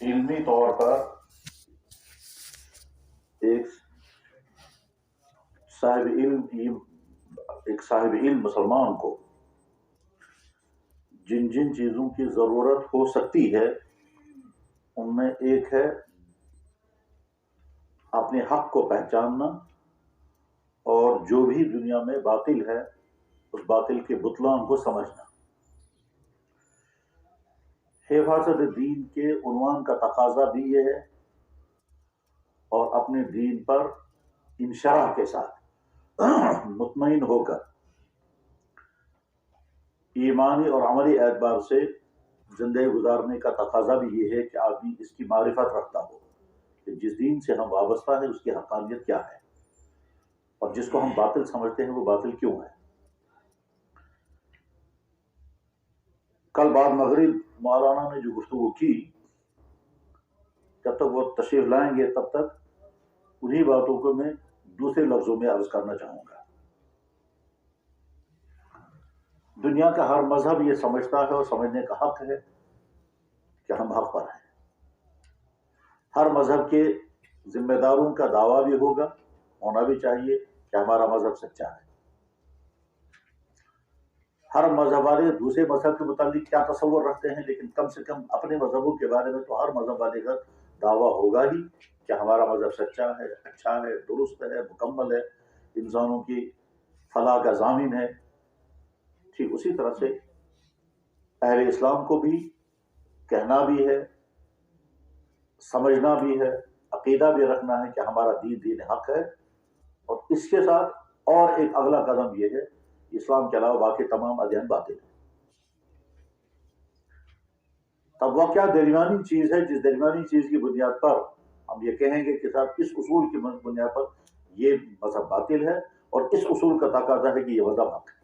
علمی طور پر ایک صاحب علم مسلمان کو جن جن چیزوں کی ضرورت ہو سکتی ہے ان میں ایک ہے اپنے حق کو پہچاننا اور جو بھی دنیا میں باطل ہے اس باطل کے بطلان کو سمجھنا. حفاظت دین کے عنوان کا تقاضا بھی یہ ہے اور اپنے دین پر انشراح کے ساتھ مطمئن ہو کر ایمانی اور عملی اعتبار سے زندگی گزارنے کا تقاضا بھی یہ ہے کہ آدمی اس کی معرفت رکھتا ہو کہ جس دین سے ہم وابستہ ہیں اس کی حقانیت کیا ہے اور جس کو ہم باطل سمجھتے ہیں وہ باطل کیوں ہے. کل بعد مغرب مولانا نے جو گفتگو کی جب تک وہ تشریف لائیں گے تب تک انہی باتوں کو میں دوسرے لفظوں میں عرض کرنا چاہوں گا. دنیا کا ہر مذہب یہ سمجھتا ہے اور سمجھنے کا حق ہے کہ ہم حق پر ہیں. ہر مذہب کے ذمہ داروں کا دعویٰ بھی ہونا بھی چاہیے کہ ہمارا مذہب سچا ہے. ہر مذہب والے دوسرے مذہب کے متعلق کیا تصور رکھتے ہیں لیکن کم سے کم اپنے مذہبوں کے بارے میں تو ہر مذہب والے کا دعویٰ ہوگا ہی کہ ہمارا مذہب سچا ہے، اچھا ہے، درست ہے، مکمل ہے، انسانوں کی فلاح کا ضامن ہے. ٹھیک اسی طرح سے اہل اسلام کو بھی کہنا بھی ہے، سمجھنا بھی ہے، عقیدہ بھی رکھنا ہے کہ ہمارا دین حق ہے. اور اس کے ساتھ اور ایک اگلا قدم یہ ہے اسلام کے علاوہ باقی تمام ادیان باطل ہیں. تب وہ کیا درمیانی چیز ہے جس درمیانی چیز کی بنیاد پر ہم یہ کہیں گے کہ صاحب اس اصول کی بنیاد پر یہ مذہب باطل ہے اور اس اصول کا تقاضا ہے کہ یہ مذہب حق ہے.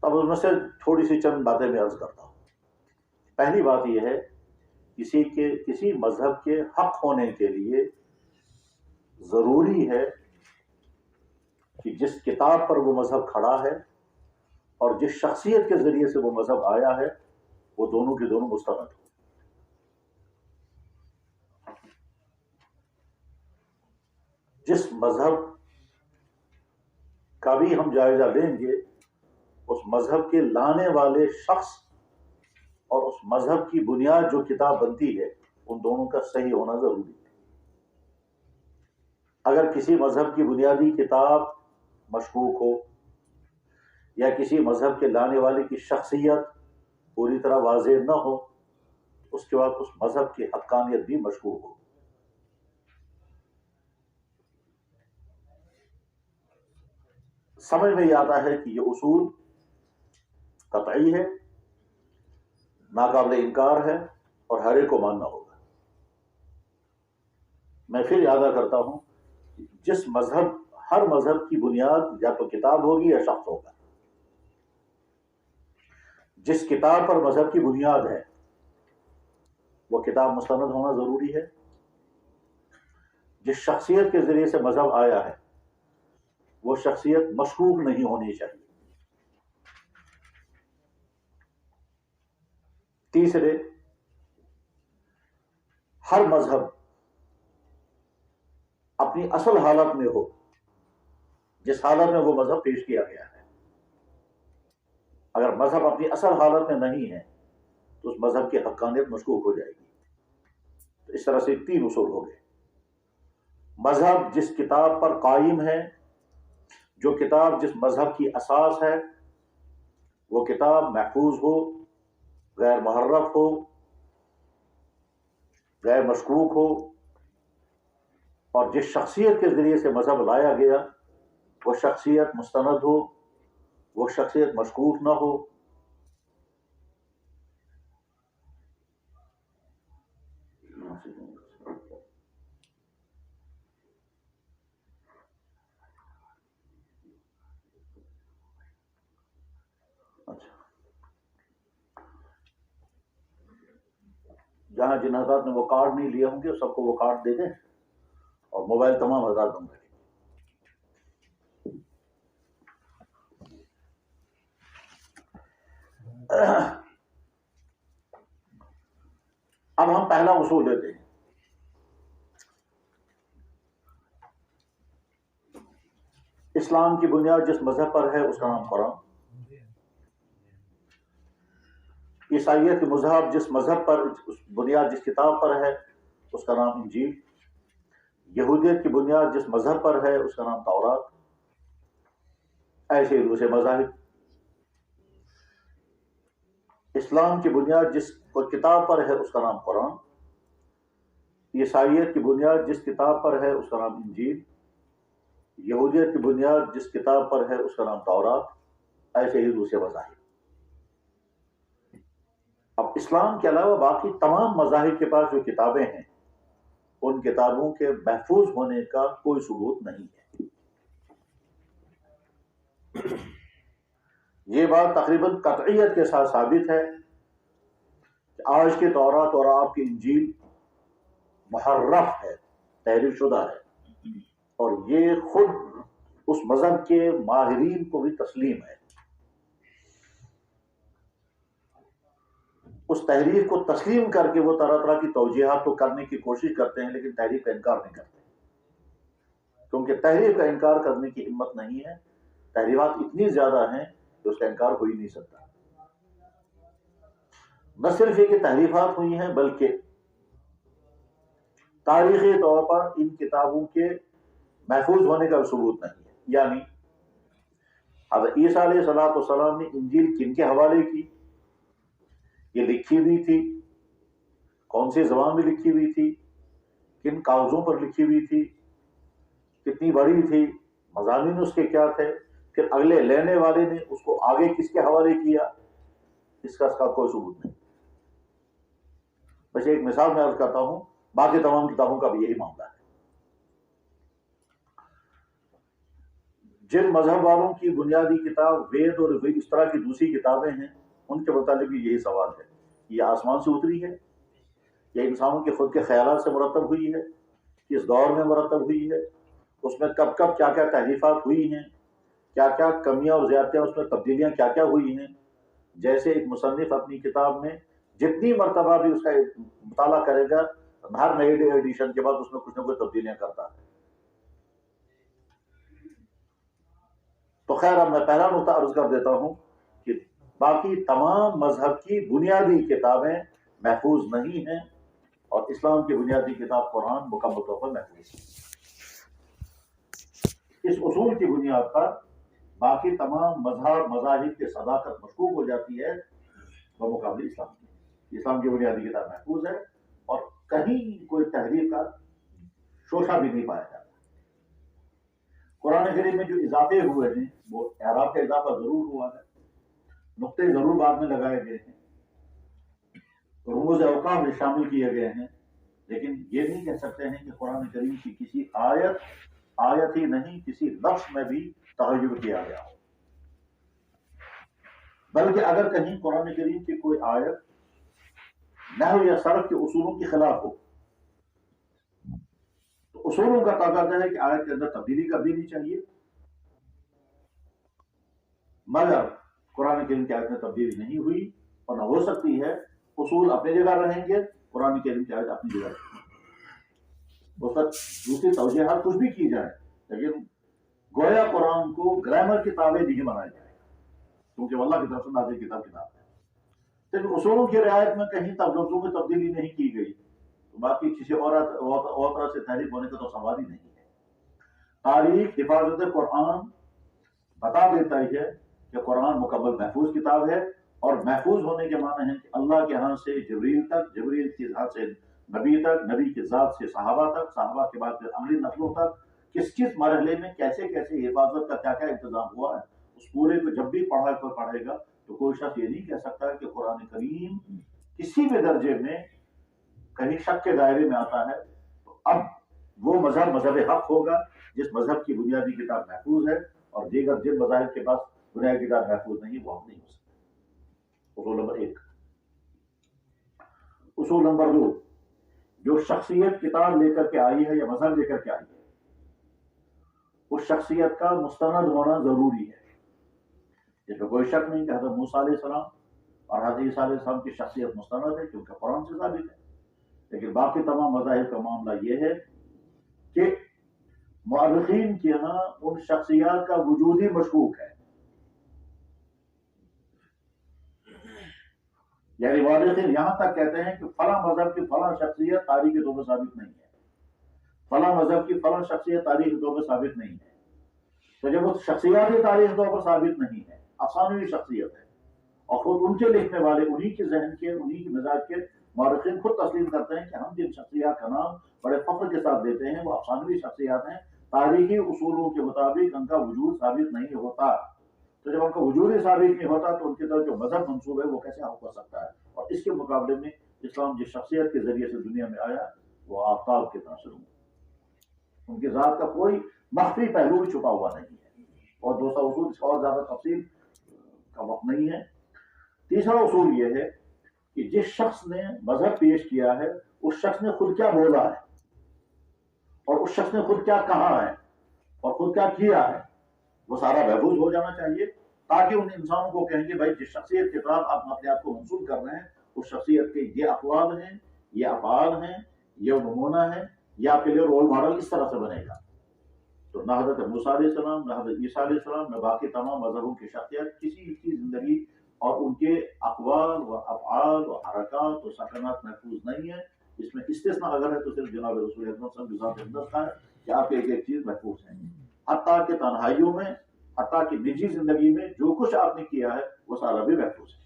تب اس میں سے تھوڑی سی چند باتیں میں عرض کرتا ہوں. پہلی بات یہ ہے کسی مذہب کے حق ہونے کے لیے ضروری ہے کہ جس کتاب پر وہ مذہب کھڑا ہے اور جس شخصیت کے ذریعے سے وہ مذہب آیا ہے وہ دونوں کے دونوں مستند ہو. جس مذہب کا بھی ہم جائزہ لیں گے اس مذہب کے لانے والے شخص اور اس مذہب کی بنیاد جو کتاب بنتی ہے ان دونوں کا صحیح ہونا ضروری ہے. اگر کسی مذہب کی بنیادی کتاب مشکوک ہو یا کسی مذہب کے لانے والے کی شخصیت پوری طرح واضح نہ ہو اس کے بعد اس مذہب کی حقانیت بھی مشکوک ہو. سمجھ میں یہ آتا ہے کہ یہ اصول قطعی ہے، ناقابل انکار ہے اور ہر ایک کو ماننا ہوگا. میں پھر یادہ کرتا ہوں ہر مذہب کی بنیاد یا تو کتاب ہوگی یا شخص ہوگا. جس کتاب پر مذہب کی بنیاد ہے وہ کتاب مستند ہونا ضروری ہے. جس شخصیت کے ذریعے سے مذہب آیا ہے وہ شخصیت مشکوک نہیں ہونی چاہیے. تیسرے، ہر مذہب اپنی اصل حالت میں ہو جس حالت میں وہ مذہب پیش کیا گیا ہے. اگر مذہب اپنی اصل حالت میں نہیں ہے تو اس مذہب کی حقانیت مشکوک ہو جائے گی. تو اس طرح سے 3 اصول ہو گئے. مذہب جس کتاب پر قائم ہے، جو کتاب جس مذہب کی اساس ہے وہ کتاب محفوظ ہو، غیر محرف ہو، غیر مشکوک ہو، اور جس شخصیت کے ذریعے سے مذہب لایا گیا وہ شخصیت مستند ہو، وہ شخصیت مشکوک نہ ہو. جہاں جن حضرات نے وہ کارڈ نہیں لیے ہوں گے سب کو وہ کارڈ دے دیں اور موبائل تمام حضرات بند رکھیں. اب ہم پہلا اصول لیتے ہیں. اسلام کی بنیاد جس مذہب پر ہے اس کا نام قرآن. عیسائیت کی مذہب جس مذہب پر بنیاد جس کتاب پر ہے اس کا نام انجیل. یہودیت کی بنیاد جس مذہب پر ہے اس کا نام تورات. ایسے ہی دوسرے مذاہب. اسلام کی بنیاد جس کتاب پر ہے اس کا نام قرآن. عیسائیت کی بنیاد جس کتاب پر ہے اس کا نام انجیل. یہودیت کی بنیاد جس کتاب پر ہے اس کا نام تورات. ایسے ہی دوسرے مذاہب. اب اسلام کے علاوہ باقی تمام مذاہب کے پاس جو کتابیں ہیں ان کتابوں کے محفوظ ہونے کا کوئی ثبوت نہیں ہے. یہ بات تقریباً قطعیت کے ساتھ ثابت ہے کہ آج کے تورات اور آپ کی انجیل محرف ہے، تحریف شدہ ہے، اور یہ خود اس مذہب کے ماہرین کو بھی تسلیم ہے. اس تحریف کو تسلیم کر کے وہ طرح طرح کی توجیہات تو کرنے کی کوشش کرتے ہیں لیکن تحریف کا انکار نہیں کرتے، کیونکہ تحریف کا انکار کرنے کی ہمت نہیں ہے. تحریفات اتنی زیادہ ہیں کہ اس کا انکار ہو ہی نہیں سکتا. نہ صرف یہ کہ تحریفات ہوئی ہیں بلکہ تاریخی طور پر ان کتابوں کے محفوظ ہونے کا ثبوت نہیں ہے. یعنی حضرت عیسیٰ علیہ السلام نے انجیل کن کے حوالے کی، یہ لکھی ہوئی تھی، کون سی زبان میں لکھی ہوئی تھی، کن کاغذوں پر لکھی ہوئی تھی، کتنی بڑی تھی، مضامین اس کے کیا تھے، پھر اگلے لینے والے نے اس کو آگے کس کے حوالے کیا، اس کا کوئی ثبوت نہیں. بس ایک مثال میں عرض کرتا ہوں، باقی تمام کتابوں کا بھی یہی معاملہ ہے. جن مذہب والوں کی بنیادی کتاب وید اور اس طرح کی دوسری کتابیں ہیں ان کے متعلق بھی یہی سوال ہے، یہ آسمان سے اتری ہے یا انسانوں کے خود کے خیالات سے مرتب ہوئی ہے، کس دور میں مرتب ہوئی ہے، اس میں کب کب کیا کیا تحریفات ہوئی ہیں، کیا کیا کمیاں اور زیادتیاں، اس میں تبدیلیاں کیا کیا ہوئی ہیں. جیسے ایک مصنف اپنی کتاب میں جتنی مرتبہ بھی اس کا مطالعہ کرے گا ہر نئے ایڈیشن کے بعد اس میں کچھ نہ کچھ تبدیلیاں کرتا ہے. تو خیر اب میں پہلا نقطہ عرض کر دیتا ہوں کہ باقی تمام مذہب کی بنیادی کتابیں محفوظ نہیں ہیں اور اسلام کی بنیادی کتاب قرآن مکمل طور پر محفوظ ہے. اس اصول کی بنیاد پر باقی تمام مذاہب کے صداقت مشکوک ہو جاتی ہے بمقابلے اسلام کی. اسلام کی بنیادی کتاب محفوظ ہے اور کہیں کوئی تحریف کا شوشہ بھی نہیں پایا جاتا. قرآن کریم میں جو اضافے ہوئے ہیں وہ اعراب کا اضافہ ضرور ہوا ہے، نقطے ضرور بعد میں لگائے گئے ہیں، رموز اوقاف میں شامل کیے گئے ہیں، لیکن یہ نہیں کہہ سکتے ہیں کہ قرآن کریم کی کسی آیت ہی نہیں کسی لفظ میں بھی تغیر کیا گیا ہو. بلکہ اگر کہیں قرآن کریم کی کوئی آیت نحو یا صرف کے اصولوں کے خلاف ہو تو اصولوں کا تقاضا ہے کہ آیت کے اندر تبدیلی کر دینی چاہیے، مگر قرآن کریم کی آیت میں تبدیلی نہیں ہوئی اور نہ ہو سکتی ہے. اصول اپنی جگہ رہیں گے، قرآن کریم کی آیت اپنی جگہ رہیں گے. اس پر دوسری توجیہات کچھ بھی کی جائے لیکن گویا قرآن کو گرامر کی تابع نہیں بنایا جائے گا کیونکہ وہ اللہ کی طرف سے نازل کتاب ہے. لیکن اصولوں کی رعایت میں کہیں لفظوں میں تبدیلی نہیں کی گئی تو باقی کسی اور طرح سے تحریف ہونے کا تو سوال ہی نہیں ہے. تاریخ حفاظت قرآن بتا دیتا ہی ہے کہ قرآن مکمل محفوظ کتاب ہے اور محفوظ ہونے کے معنی ہے کہ اللہ کے ہاں سے جبریل تک، جبریل کی ذات سے نبی تک، نبی کی ذات سے صحابہ تک، صحابہ کے بعد پھر اگلی نسلوں تک کس مرحلے میں کیسے کیسے حفاظت کا کیا کیا انتظام ہوا ہے. اس پورے کو جب بھی پڑھے گا تو کوئی شخص یہ نہیں کہہ سکتا کہ قرآن کریم کسی بھی درجے میں کہیں شک کے دائرے میں آتا ہے. تو اب وہ مذہب حق ہوگا جس مذہب کی بنیادی کتاب محفوظ ہے اور دیگر جن مذاہب کے پاس بنیادی کتاب محفوظ نہیں وہ ہم نہیں ہو سکتے. اصول نمبر 1. اصول نمبر 2، جو شخصیت کتاب لے کر کے آئی ہے یا مذہب لے کر کے آئی ہے اس شخصیت کا مستند ہونا ضروری ہے. اس میں کوئی شک نہیں کہ حضرت موسیٰ علیہ السلام اور حضرت عیسیٰ علیہ السلام کی شخصیت مستند ہے کیونکہ قرآن سے ثابت ہے. لیکن باقی تمام مذاہب کا معاملہ یہ ہے کہ مورخین کے ہاں ان شخصیات کا وجود ہی مشکوک ہے. یعنی مورخین یہاں تک کہتے ہیں کہ فلاں مذہب کی فلاں شخصیت تاریخی طور پر ثابت نہیں ہے، فلاں مذہب کی فلاں شخصیت تاریخی طور پر ثابت نہیں ہے. تو جب وہ شخصیات ہی تاریخی طور پر ثابت نہیں ہے، افسانوی شخصیت ہے، اور خود ان کے لکھنے والے انہی کے ذہن کے، انہی کے مزاج کے مورخین خود تسلیم کرتے ہیں کہ ہم جن شخصیات کا نام بڑے فخر کے ساتھ دیتے ہیں وہ افسانوی شخصیات ہیں، تاریخی اصولوں کے مطابق ان کا وجود ثابت نہیں ہوتا. تو جب ان کا وجود ہی ثابت نہیں ہوتا تو ان کی طرف جو مذہب منسوب ہے وہ کیسے ہو سکتا ہے؟ اور اس کے مقابلے میں اسلام جس شخصیت کے ذریعے سے دنیا میں آیا وہ آفتاب کے تاثر ہوں، ان کی ذات کا کوئی مخفی پہلو بھی چھپا ہوا نہیں ہے. اور دوسرا اصول اس کا اور زیادہ تفصیل کا وقت نہیں ہے. تیسرا اصول یہ ہے کہ جس شخص نے مذہب پیش کیا ہے اس شخص نے خود کیا بولا ہے اور اس شخص نے خود کیا کہا ہے اور خود کیا کیا ہے وہ سارا محفوظ ہو جانا چاہیے، تاکہ ان انسانوں کو کہیں گے بھائی جس شخصیت کے طرف آپ اپنے آپ کو منسوب کر رہے ہیں اس شخصیت کے یہ اقوال ہیں، یہ افعال ہیں، یہ نمونہ ہے، یہ آپ کے لیے رول ماڈل اس طرح سے بنے گا. تو نہ حضرت موسیٰ علیہ السلام، نہ حضرت عیسیٰ علیہ السلام، نہ باقی تمام مذہبوں کی شخصیت کسی کی زندگی اور ان کے اقوال و افعال و حرکات و سکنات محفوظ نہیں ہے. اس میں استثناء اگر ہے تو صرف جناب رسول اکرم صلی اللہ علیہ وسلم کا ہے کہ آپ کی ایک ایک چیز محفوظ ہے، حتیٰ کہ تنہائیوں میں، حتیٰ کہ نجی زندگی میں جو کچھ آپ نے کیا ہے وہ سارا بھی محفوظ ہے.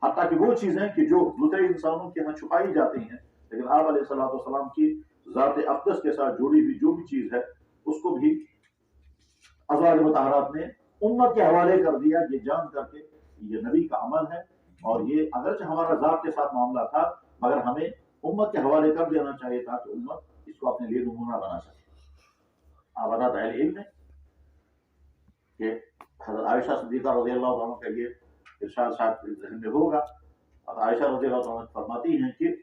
حتیٰ کہ وہ چیزیں کہ جو دوسرے انسانوں کے ہاں چھپائی جاتی ہیں، لیکن آپ علیہ السلام کی ذات اقدس کے ساتھ جڑی ہوئی جو بھی چیز ہے اس کو بھی ازواج مطہرات نے امت کے حوالے کر دیا، یہ جان کر کے یہ نبی کا عمل ہے اور یہ اگرچہ ہمارا ذات کے ساتھ معاملہ تھا مگر ہمیں امت کے حوالے کر دینا چاہیے تھا کہ امت اس کو اپنے لیے نمونہ بنا سکے. آپ حضرت اہل علم ہے کہ حضرت عائشہ صدیقہ رضی اللہ عنہ کا یہ ارشاد شاید ذہن میں ہوگا. حضرت عائشہ رضی اللہ عنہ فرماتی ہیں کہ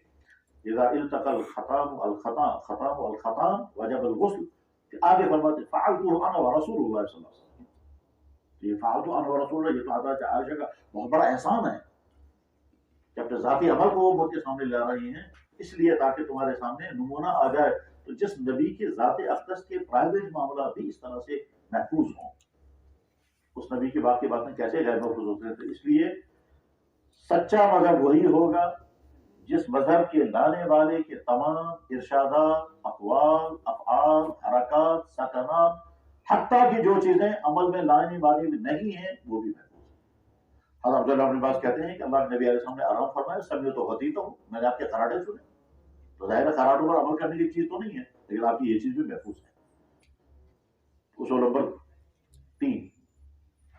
اذا التقى الختام والختان وجب الغسل، آگے فرماتے فعلته انا ورسول اللہ صلی اللہ علیہ وسلم. یہ فعلت انا ورسول اللہ، یہ تو حضرت عائشہ کا بہت بڑا احسان ہے کہ اپنے ذاتی عمل کو وہ مجھ کے سامنے لا رہی ہیں اس لیے تاکہ تمہارے سامنے نمونہ آ جائے. تو جس نبی کے ذات اقدس کے پرائیویٹ معاملات بھی اس طرح سے محفوظ ہوں، اس نبی کی باقی باتیں کیسے غیر محفوظ ہوتے ہیں؟ تو اس لیے سچا مذہب وہی ہوگا جس مذہب کے لانے والے کے تمام ارشادات، اقوال، افعال، حرکات، سکنات، حتیٰ کہ جو چیزیں عمل میں لانے والی نہیں ہیں وہ بھی محفوظ ہیں. حضرت عبداللہ بن عباس کہتے ہیں کہ اللہ کے نبی علیہ السلام نے آرام فرمایا سمیع تو غطیت ہوں، میں نے آپ کے خراٹے سنے. تو ظاہر ہے خراٹوں پر عمل کرنے کی چیز تو نہیں ہے لیکن آپ کی یہ چیز بھی محفوظ ہے. اصول نمبر 3،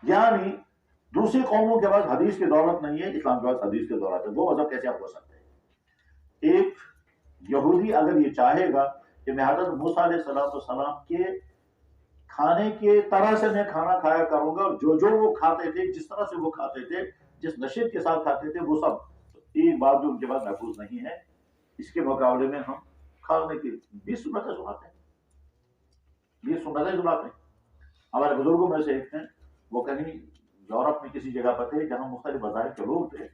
یعنی دوسری قوموں کے پاس حدیث کی دولت نہیں ہے، اسلام کے پاس حدیث کی دولت ہے. وہ مذہب کیسے آپ ہو سکتے ہیں؟ ایک یہودی اگر یہ چاہے گا کہ میں حضرت موسیٰ علیہ السلام کے کھانے کے طرح سے میں کھانا کھایا کروں گا اور جو وہ کھاتے تھے، جس طرح سے وہ کھاتے تھے، جس نشیب کے ساتھ کھاتے تھے، وہ سب ایک بات جو ان کے پاس محفوظ نہیں ہے. اس کے مقابلے میں ہم کھانے کی 20 سنتیں سناتے ہیں. ہمارے بزرگوں میں سے ایک ہیں، وہ کہیں یورپ میں کسی جگہ پر تھے جہاں مختلف مذاہب کے لوگ تھے.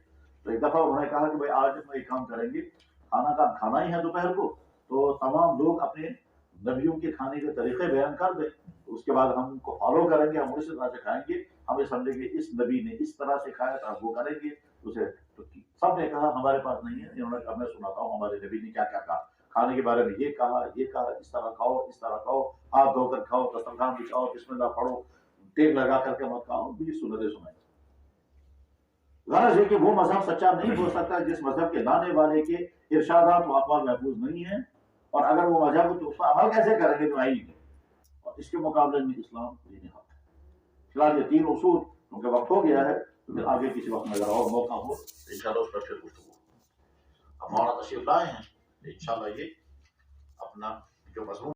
تو ایک دفعہ انہوں نے کہا کہ بھائی آج ہم ایک کام کریں گے، کھانا ہی ہے دوپہر کو، تو تمام لوگ اپنے نبیوں کے کھانے کے طریقے بیان کر دیں، اس کے بعد ہم ان کو فالو کریں گے، ہم اسی طرح سے کھائیں گے، ہمیں سمجھیں گے اس نبی نے اس طرح سے کھایا تھا، وہ کریں گے اسے. تو سب نے کہا ہمارے پاس نہیں ہے. انہوں نے کہا میں سناتا ہوں ہمارے نبی نے کیا کیا کہا کھانے کے بارے میں. یہ کہا اس طرح کھاؤ، اس طرح کھاؤ، ہاتھ دھو کر کھاؤ، دسترخوان بچھاؤ، بسم اللہ پڑھو، تیل لگا کر کے مت کھاؤ. 20 سنتیں سنائیں. غرض ہے کہ وہ مذہب سچا نہیں ہو سکتا جس مذہب کے لانے والے کے ارشادات و اقوال محفوظ نہیں ہیں، اور اگر وہ مذہب ہو تو اس پر عمل کیسے کریں گے؟ تو آئی نہیں. اور اس کے مقابلے میں اسلام دین حق ہے. فی الحال یہ 3 اصول کیونکہ وقت ہو گیا ہے، تو پھر آگے کسی وقت میں اگر اور موقع ہو تو انشاءاللہ اس پر پھر گفتگو. اب مولانا تشریف لائے ہیں، انشاءاللہ یہ اپنا جو مضمون